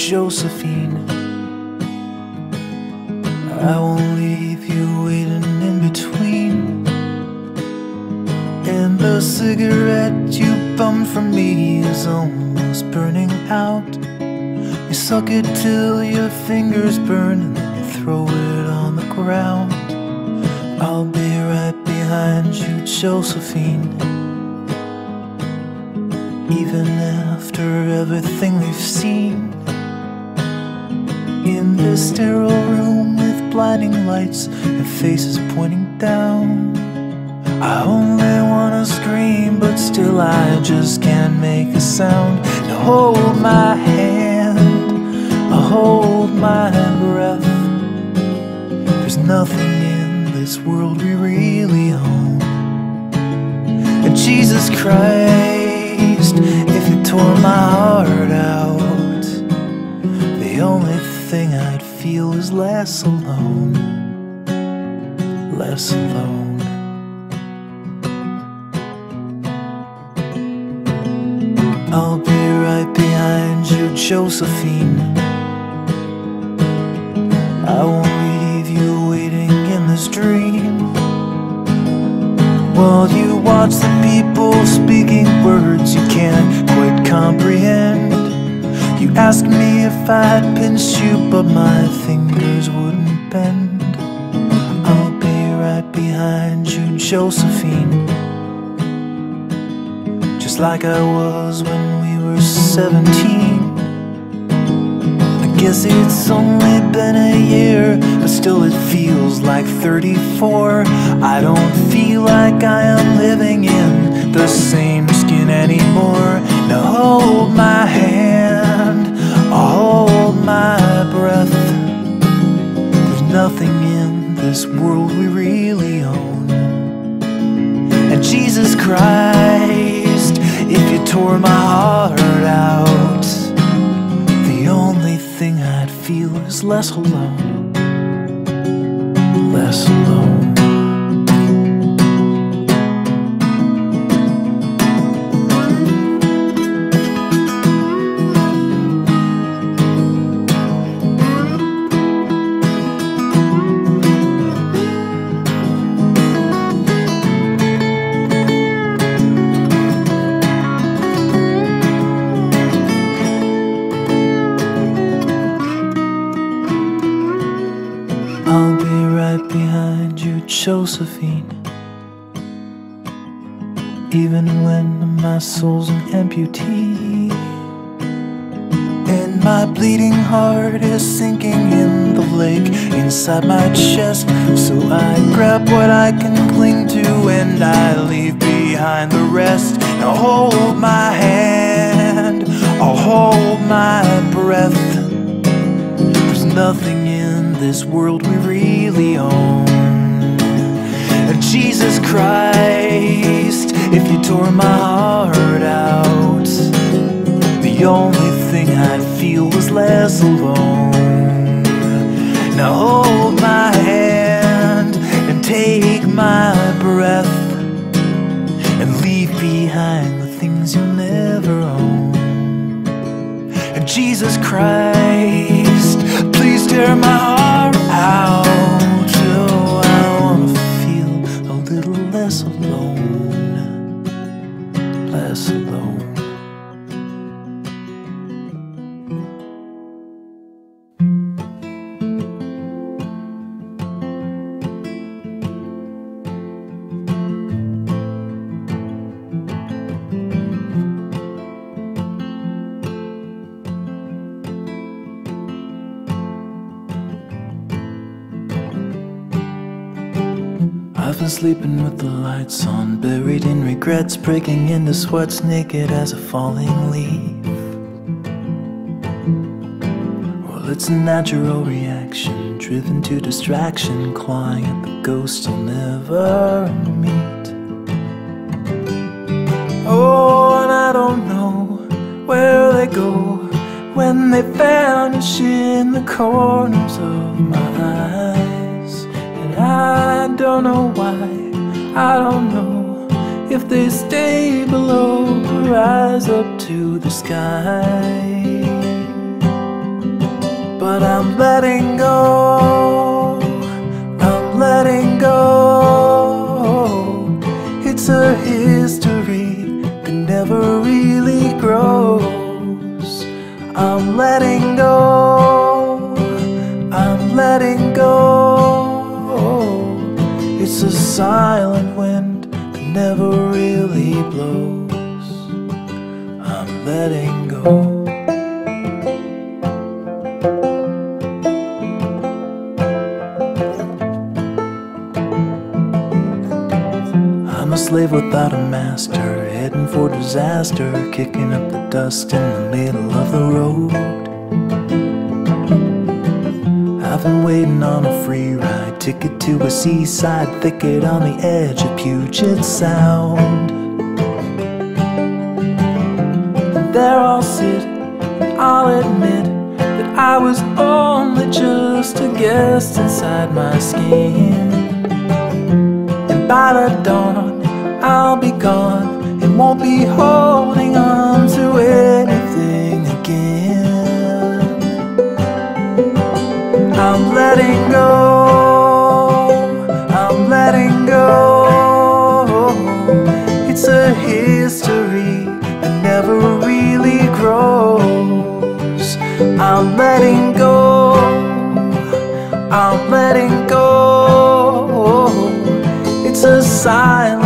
Josephine. I won't leave you waiting in between. And the cigarette you bummed from me is almost burning out. You suck it till your fingers burn and then you throw it on the ground. I'll be right behind you, Josephine. Even after everything we've seen. In this sterile room with blinding lights and faces pointing down, I only wanna scream, but still I just can't make a sound. Now hold my hand, I'll hold my breath. There's nothing in this world we really own. And Jesus Christ, if you tore my heart out, the only thing I'd feel is less alone. Less alone. I'll be right behind you, Josephine. I won't leave you waiting in this dream. While you watch the people speaking words you can't quite comprehend. You asked me if I'd pinch you, but my fingers wouldn't bend. I'll be right behind you, Josephine. Just like I was when we were 17. I guess it's only been a year, but still it feels like 34. I don't feel like I am living in the same skin anymore. Now hold my hand, I'll hold my breath. There's nothing in this world we really own. And Jesus Christ, if you tore my heart out, the only thing I'd feel is less alone. Less alone. I'll be right behind you, Josephine. Even when my soul's an amputee, and my bleeding heart is sinking in the lake inside my chest. So I grab what I can cling to and I leave behind the rest. Now hold my hand, I'll hold my breath. There's nothing in this world we really own. And Jesus Christ, if you tore my heart out, the only thing I'd feel was less alone. Now hold my hand and take my breath, and leave behind the things you'll never own. And Jesus Christ, please tear my heart out. Oh, I wanna feel a little less alone. Less alone. I've been sleeping with the lights on, buried in regrets, breaking into sweats, naked as a falling leaf. Well, it's a natural reaction, driven to distraction, clawing at the ghosts I'll never meet. Oh, and I don't know where they go when they vanish in the corners of my eyes. And I don't know why, I don't know if they stay below or rise up to the sky. but I'm letting go. I'm letting go. It's a history that never really grows. I'm letting go. I'm letting go. It's a silent wind that never really blows. I'm letting go. I'm a slave without a master, heading for disaster, kicking up the dust in the middle of the road. I've been waiting on a free ride, ticket to a seaside thicket on the edge of Puget Sound. And there I'll sit, and I'll admit that I was only just a guest inside my skin. And by the dawn, I'll be gone and won't be holding on to anything again. I'm letting go. I'm letting go. It's a history that never really grows. I'm letting go. I'm letting go. It's a silence